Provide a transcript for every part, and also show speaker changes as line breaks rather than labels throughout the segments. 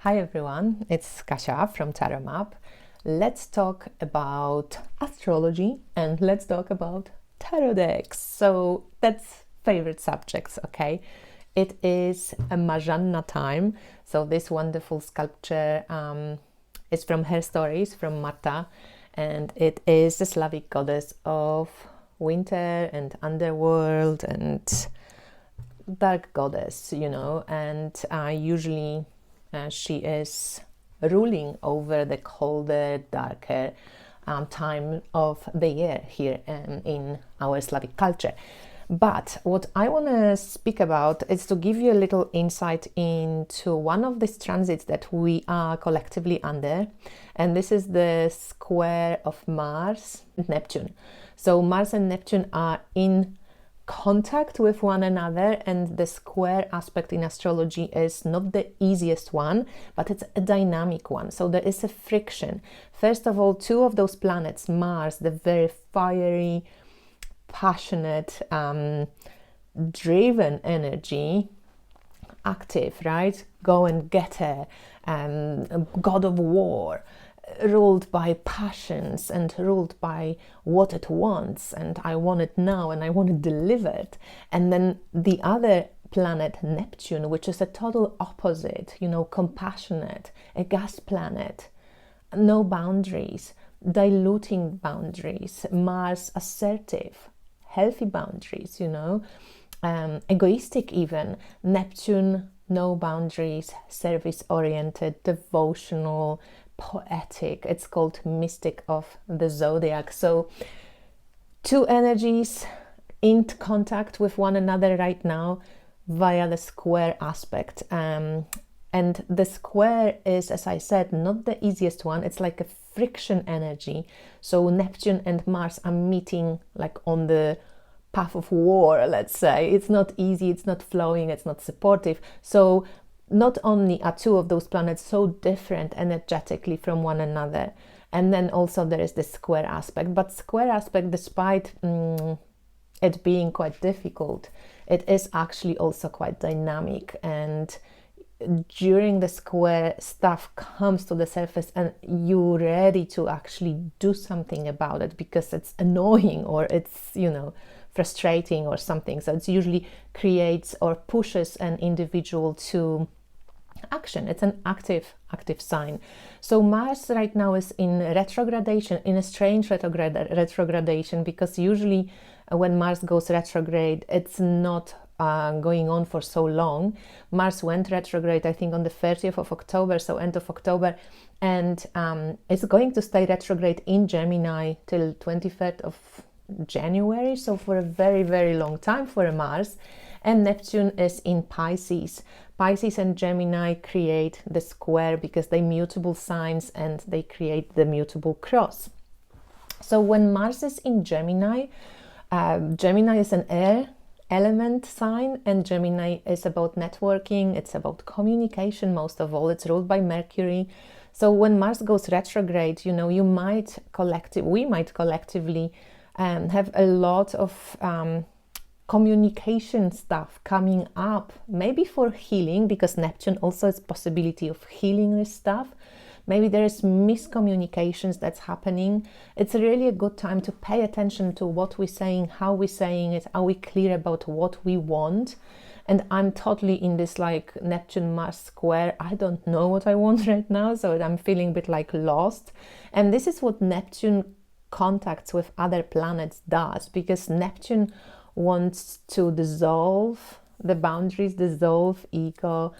Hi everyone, it's Kasia from Tarot Map. Let's talk about astrology and let's talk about tarot decks. So that's favorite subjects, okay? It is a Marzanna time. So this wonderful sculpture is from her stories, from Marta, and it is the Slavic goddess of winter and underworld and dark goddess, and usually she is ruling over the colder, darker time of the year here in our Slavic culture. But what I want to speak about is to give you a little insight into one of these transits that we are collectively under, and this is the square of Mars and Neptune. So Mars and Neptune are in contact with one another, and the square aspect in astrology is not the easiest one, but it's a dynamic one. So there is a friction. First of all, two of those planets, Mars, the very fiery, passionate, driven energy, active, right? Go and get her, god of war, ruled by passions and ruled by what it wants, and I want it now and I want it delivered. And then the other planet, Neptune, which is a total opposite, compassionate, a gas planet, no boundaries, diluting boundaries. Mars, assertive, healthy boundaries, egoistic even. Neptune, no boundaries, service oriented, devotional, poetic. It's called mystic of the zodiac. So two energies in contact with one another right now via the square aspect, and the square is, as I said, not the easiest one. It's like a friction energy. So Neptune and Mars are meeting like on the path of war, let's say. It's not easy, it's not flowing, it's not supportive. So not only are two of those planets so different energetically from one another, and then also there is the square aspect. But square aspect, despite it being quite difficult, it is actually also quite dynamic. And during the square, stuff comes to the surface and you're ready to actually do something about it because it's annoying or it's, frustrating or something. So it usually creates or pushes an individual to action. It's an active sign. So Mars right now is in retrogradation, in a strange retrogradation, because usually when Mars goes retrograde, it's not going on for so long. Mars went retrograde, I think, on the 30th of October, so end of October, and it's going to stay retrograde in Gemini till 23rd of January, so for a very, very long time for a Mars. And Neptune is in Pisces. Pisces and Gemini create the square because they're mutable signs and they create the mutable cross. So when Mars is in Gemini, Gemini is an air element sign, and Gemini is about networking, it's about communication most of all. It's ruled by Mercury. So when Mars goes retrograde, we might collectively have a lot of communication stuff coming up, maybe for healing, because Neptune also has possibility of healing this stuff. Maybe there is miscommunications that's happening. It's really a good time to pay attention to what we're saying, how we're saying it, are we clear about what we want. And I'm totally in this like Neptune-Mars square. I don't know what I want right now, so I'm feeling a bit like lost. And this is what Neptune contacts with other planets does, because Neptune wants to dissolve the boundaries, dissolve ego,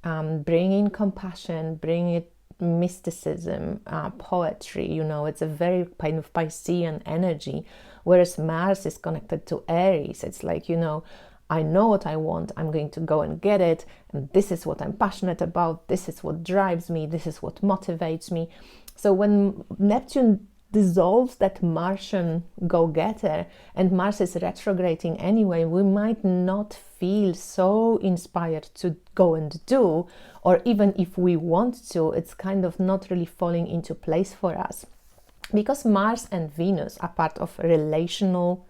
bring in compassion, bring it mysticism, poetry. It's a very kind of Piscean energy, whereas Mars is connected to Aries. It's like, I know what I want, I'm going to go and get it, and this is what I'm passionate about, this is what drives me, this is what motivates me. So when Neptune dissolves that Martian go-getter, and Mars is retrograding anyway, we might not feel so inspired to go and do, or even if we want to, it's kind of not really falling into place for us. Because Mars and Venus are part of relational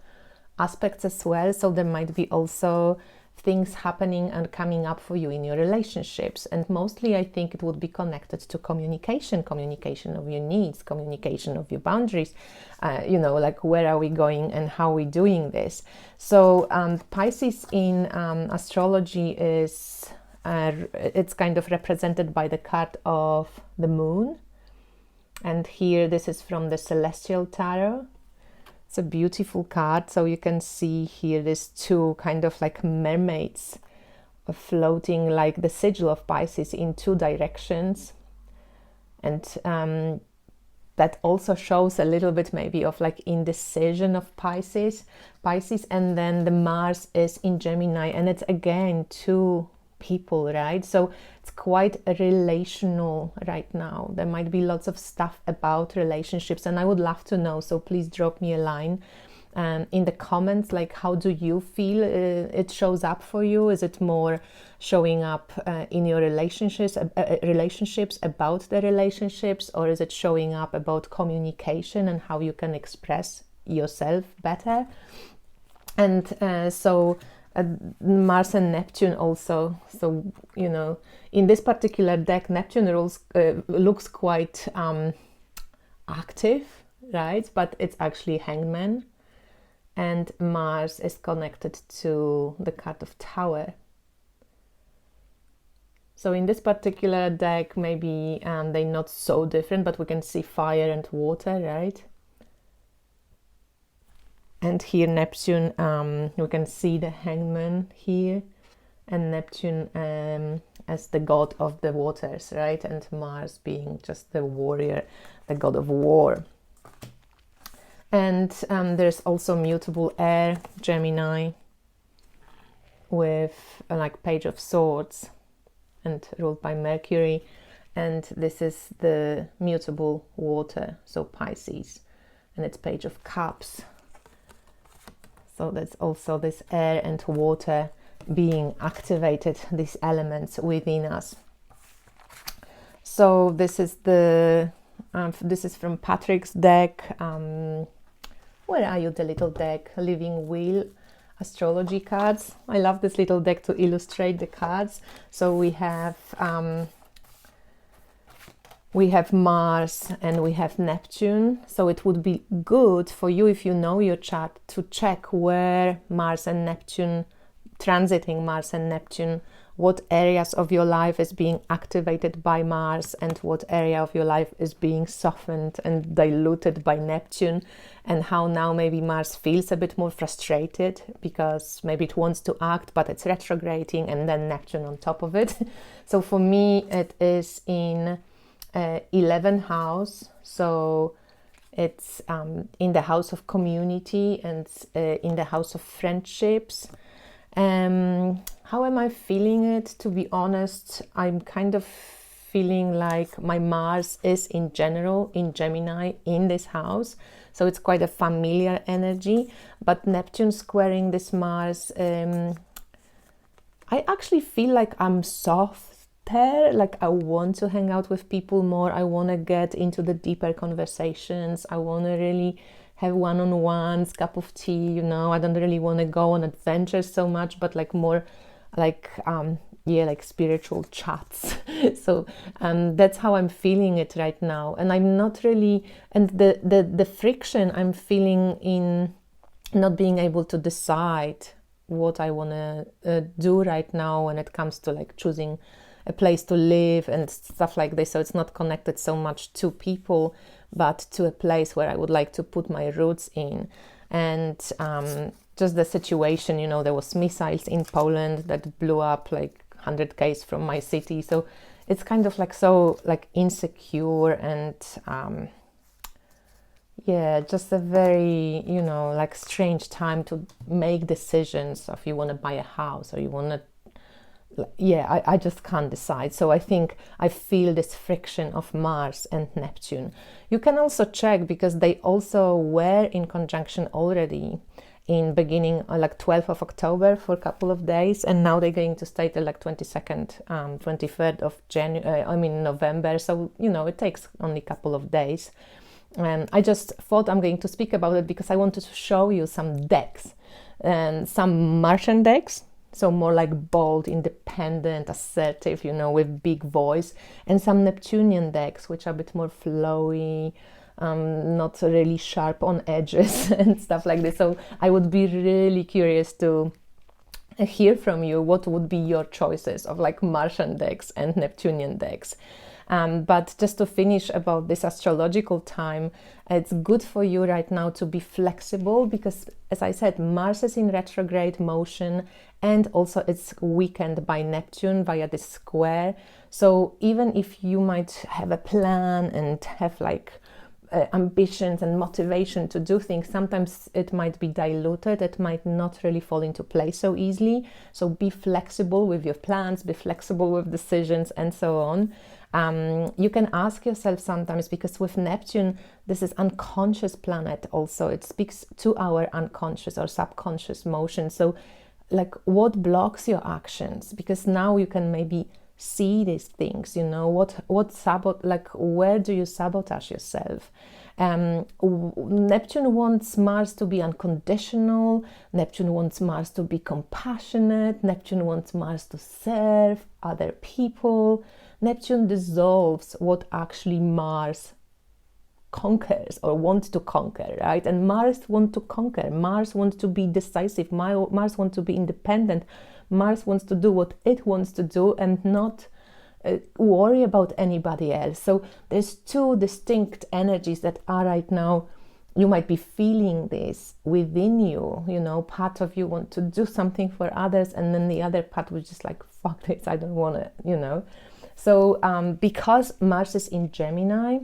aspects as well, so there might be also things happening and coming up for you in your relationships. And mostly I think it would be connected to communication of your needs, communication of your boundaries, like where are we going and how are we doing this. So Pisces in astrology is it's kind of represented by the card of the moon. And here, this is from the Celestial Tarot. It's a beautiful card. So you can see here these two kind of like mermaids floating like the sigil of Pisces in two directions. And that also shows a little bit maybe of like indecision of Pisces. And then the Mars is in Gemini, and it's again two people, right? So it's quite relational right now. There might be lots of stuff about relationships, and I would love to know, so please drop me a line in the comments, like how do you feel it shows up for you? Is it more showing up in your relationships about the relationships, or is it showing up about communication and how you can express yourself better? And so Mars and Neptune also. So, in this particular deck, Neptune looks quite active, right? But it's actually Hangman. And Mars is connected to the card of Tower. So in this particular deck, maybe they're not so different, but we can see fire and water, right? And here Neptune, we can see the Hangman here, and Neptune as the god of the waters, right? And Mars being just the warrior, the god of war. And there's also mutable air, Gemini, with like Page of Swords and ruled by Mercury. And this is the mutable water, so Pisces, and it's Page of Cups. So that's also this air and water being activated, these elements within us. So this is this is from Patrick's deck. Where are you, the little deck? Living Wheel astrology cards. I love this little deck to illustrate the cards. So we have Mars and we have Neptune. So it would be good for you, if you know your chart, to check where Mars and Neptune, transiting Mars and Neptune, what areas of your life is being activated by Mars and what area of your life is being softened and diluted by Neptune, and how now maybe Mars feels a bit more frustrated because maybe it wants to act but it's retrograding, and then Neptune on top of it. So for me it is in 11th house, so it's in the house of community and in the house of friendships. How am I feeling it? To be honest, I'm kind of feeling like my Mars is in general in Gemini in this house, so it's quite a familiar energy. But Neptune squaring this Mars, I actually feel like I'm softer, like I want to hang out with people more, I want to get into the deeper conversations, I want to really have one-on-ones, cup of tea, I don't really want to go on adventures so much, but like more like like spiritual chats. So that's how I'm feeling it right now. And I'm not really, and the friction I'm feeling in not being able to decide what I want to do right now when it comes to like choosing a place to live and stuff like this. So it's not connected so much to people, but to a place where I would like to put my roots in. And just the situation, there was missiles in Poland that blew up like 100 km from my city. So it's kind of like so like insecure and just a very, like strange time to make decisions if you want to buy a house or you want to, I just can't decide. So I think I feel this friction of Mars and Neptune. You can also check, because they also were in conjunction already in beginning like 12th of October for a couple of days, and now they're going to stay till like 22nd, 23rd of November. So it takes only a couple of days. And I just thought I'm going to speak about it because I wanted to show you some decks and some Martian decks so more like bold, independent, assertive, you know, with big voice, and some Neptunian decks, which are a bit more flowy, not really sharp on edges and stuff like this. So I would be really curious to hear from you what would be your choices of like Martian decks and Neptunian decks. But just to finish about this astrological time, it's good for you right now to be flexible because, as I said, Mars is in retrograde motion, and also it's weakened by Neptune via this square. So even if you might have a plan and have like ambitions and motivation to do things, sometimes it might be diluted, it might not really fall into place so easily. So be flexible with your plans, be flexible with decisions, and so on. You can ask yourself sometimes, because with Neptune, this is unconscious planet also, it speaks to our unconscious or subconscious motion. So like, what blocks your actions? Because now you can maybe see these things, you know, where do you sabotage yourself? Neptune wants Mars to be unconditional, Neptune wants Mars to be compassionate, Neptune wants Mars to serve other people. Neptune dissolves what actually Mars conquers or wants to conquer, right? And Mars wants to conquer, Mars wants to be decisive, Mars wants to be independent, Mars wants to do what it wants to do and not worry about anybody else. So there's two distinct energies that are right now. You might be feeling this within you, you know, part of you want to do something for others, and then the other part was just like, fuck this, I don't want it, you know. So because Mars is in Gemini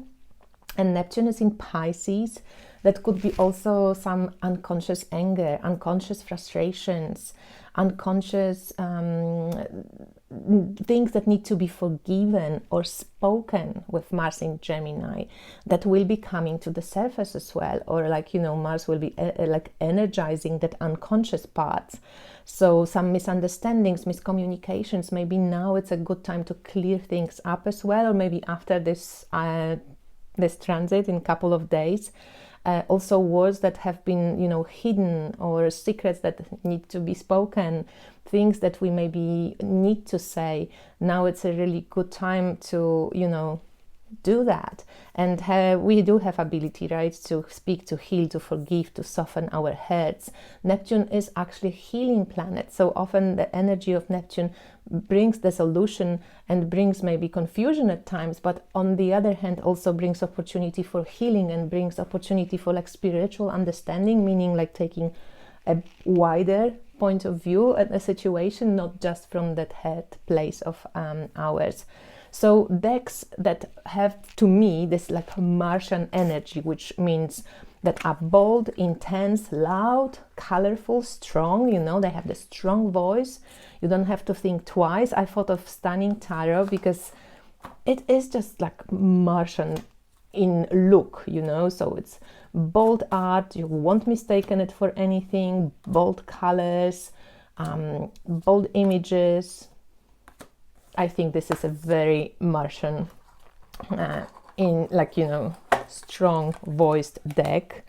and Neptune is in Pisces, that could be also some unconscious anger, unconscious frustrations, unconscious things that need to be forgiven or spoken with Mars in Gemini that will be coming to the surface as well. Or like, you know, Mars will be like energizing that unconscious parts. So some misunderstandings, miscommunications, maybe now it's a good time to clear things up as well, or maybe after this transit in a couple of days. Also words that have been, you know, hidden, or secrets that need to be spoken, things that we maybe need to say. Now it's a really good time to, you know, do that. And we do have ability, right, to speak, to heal, to forgive, to soften our hearts. Neptune is actually a healing planet, so often the energy of Neptune brings the solution and brings maybe confusion at times, but on the other hand also brings opportunity for healing and brings opportunity for like spiritual understanding, meaning like taking a wider point of view at a situation, not just from that head place of ours. So decks that have, to me, this like Martian energy, which means that are bold, intense, loud, colorful, strong, you know, they have the strong voice. You don't have to think twice. I thought of Stunning Tarot because it is just like Martian in look, you know, so it's bold art, you won't mistaken it for anything, bold colors, bold images. I think this is a very Martian, in like, you know, strong voiced deck.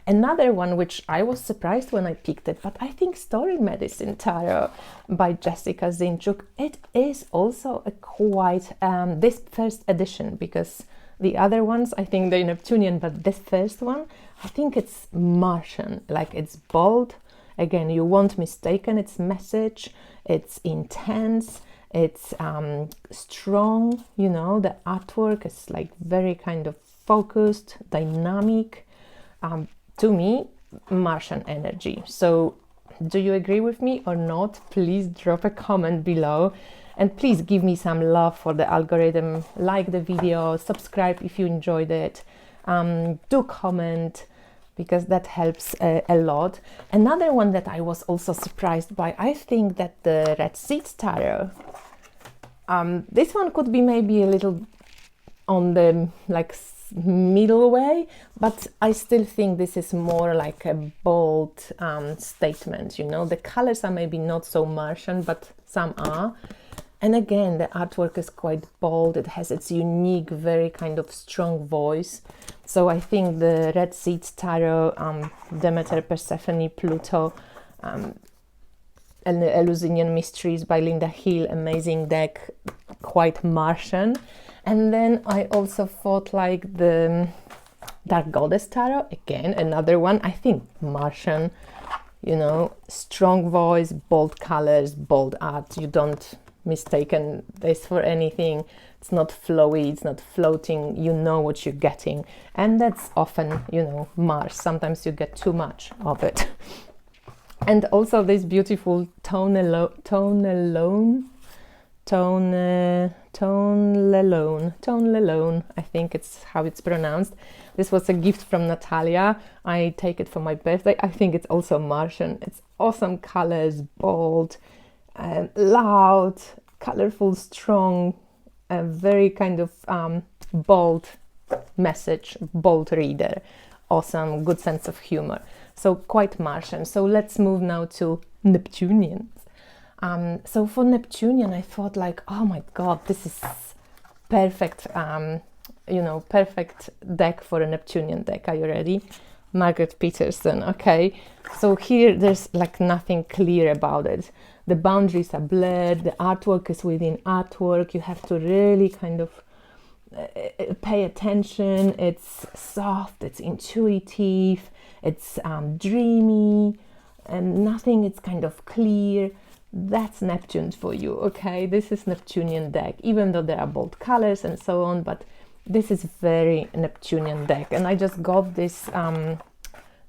Another one which I was surprised when I picked it, but I think Story Medicine Tarot by Jessica Zinchuk, it is also a quite, this first edition, because the other ones, I think they're Neptunian, but this first one, I think it's Martian, like it's bold. Again, you won't mistaken its message, it's intense, it's strong, you know, the artwork is like very kind of focused, dynamic. To me, Martian energy. So do you agree with me or not? Please drop a comment below, and please give me some love for the algorithm. Like the video, subscribe if you enjoyed it, do comment, because that helps a lot. Another one that I was also surprised by, I think that the Red Seeds Tarot, this one could be maybe a little on the like middle way, but I still think this is more like a bold statement, you know. The colors are maybe not so Martian, but some are. And again, the artwork is quite bold, it has its unique, very kind of strong voice. So I think the Red Seeds Tarot, Demeter, Persephone, Pluto, Eleusinian Mysteries by Linda Hill, amazing deck, quite Martian. And then I also thought like the Dark Goddess Tarot, again, another one, I think Martian, you know, strong voice, bold colors, bold art. You don't mistaken this for anything. It's not flowy, it's not floating, you know what you're getting. And that's often, you know, Mars. Sometimes you get too much of it. And also this beautiful tonelone, I think it's how it's pronounced. This was a gift from Natalia. I take it for my birthday. I think it's also Martian. It's awesome colors, bold, loud, colorful, strong, a very kind of bold message, bold reader, awesome, good sense of humor. So quite Martian. So let's move now to Neptunians. So for Neptunian, I thought like, oh my God, this is perfect, you know, perfect deck for a Neptunian deck. Are you ready? Margarete Peterson. Okay, so here there's like nothing clear about it. The boundaries are blurred, the artwork is within artwork. You have to really kind of pay attention. It's soft, it's intuitive, it's dreamy, and nothing is kind of clear. That's Neptune for you, okay? This is Neptunian deck, even though there are bold colors and so on, but this is very Neptunian deck. And I just got this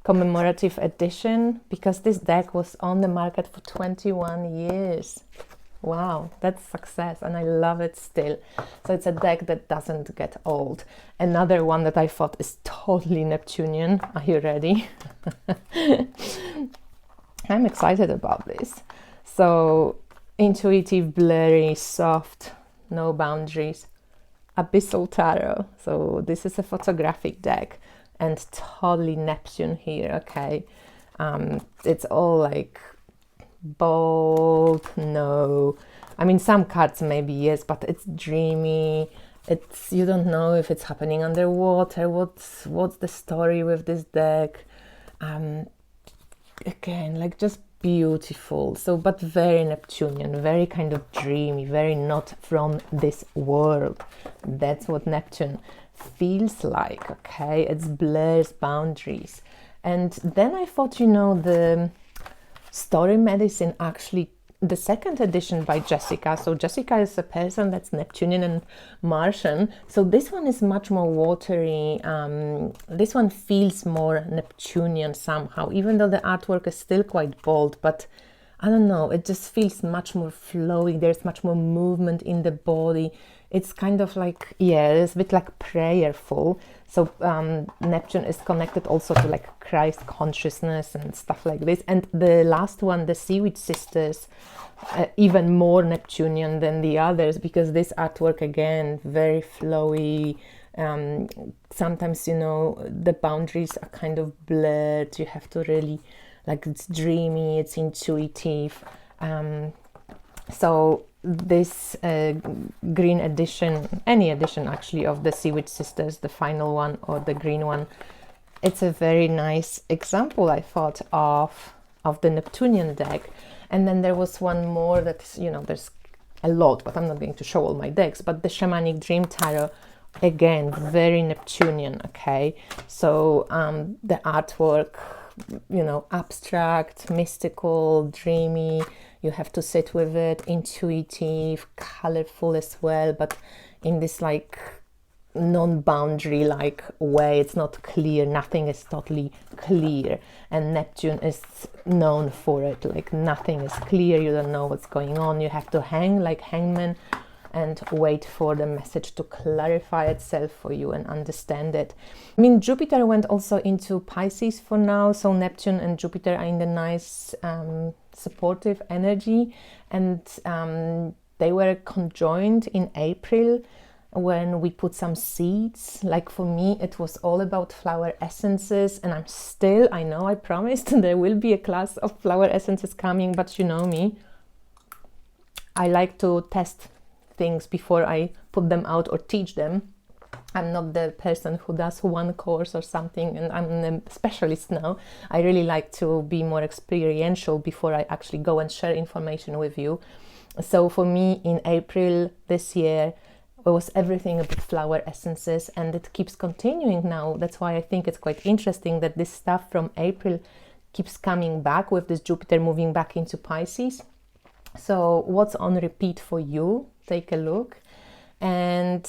commemorative edition because this deck was on the market for 21 years. Wow, that's success, and I love it still. So it's a deck that doesn't get old. Another one that I thought is totally Neptunian. Are you ready? I'm excited about this. So intuitive, blurry, soft, no boundaries. Abyssal Tarot. So this is a photographic deck and totally Neptune here, okay? It's all like bold, no. I mean, some cards maybe yes, but it's dreamy. It's, you don't know if it's happening underwater. What's the story with this deck? Again, like just beautiful. So, but very Neptunian, very kind of dreamy, very not from this world. That's what Neptune feels like, okay? It's blurs boundaries. And then I thought, you know, the Story Medicine, actually the second edition by Jessica. So Jessica is a person that's Neptunian and Martian. So this one is much more watery. This one feels more Neptunian somehow, even though the artwork is still quite bold, but I don't know, it just feels much more flowy. There's much more movement in the body. It's kind of like, yeah, it's a bit like prayerful. So Neptune is connected also to like Christ consciousness and stuff like this. And the last one, the Seaweed Sisters, even more Neptunian than the others, because this artwork, again, very flowy. Sometimes, you know, the boundaries are kind of blurred. You have to really, like, it's dreamy, it's intuitive. So this green edition, any edition actually of the Seaweed Sisters, the final one or the green one, it's a very nice example, I thought, of the Neptunian deck. And then there was one more that's, you know, there's a lot, but I'm not going to show all my decks, but the Shamanic Dream Tarot, again, very Neptunian, okay? So the artwork, you know, abstract, mystical, dreamy. You have to sit with it, intuitive, colorful as well, but in this like non-boundary like way. It's not clear, nothing is totally clear, and Neptune is known for it, like nothing is clear, you don't know what's going on, you have to hang like hangman and wait for the message to clarify itself for you and understand it. I mean, Jupiter went also into Pisces for now, so Neptune and Jupiter are in the nice supportive energy, and they were conjoined in April when we put some seeds. Like for me, it was all about flower essences, and I know I promised there will be a class of flower essences coming, but you know me, I like to test things before I put them out or teach them. I'm not the person who does one course or something, and I'm a specialist now. I really like to be more experiential before I actually go and share information with you. So for me, in April this year, it was everything about flower essences, and it keeps continuing now. That's why I think it's quite interesting that this stuff from April keeps coming back with this Jupiter moving back into Pisces. So what's on repeat for you? Take a look. And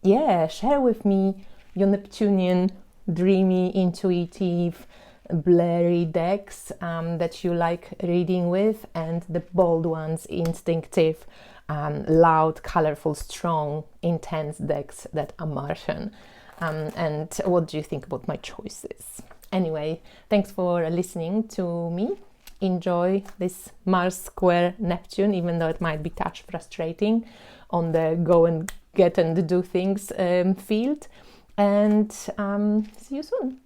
yeah, share with me your Neptunian, dreamy, intuitive, blurry decks that you like reading with, and the bold ones, instinctive, loud, colorful, strong, intense decks that are Martian. And what do you think about my choices? Anyway, thanks for listening to me. Enjoy this Mars square Neptune, even though it might be touch frustrating on the go and get and do things field. And see you soon.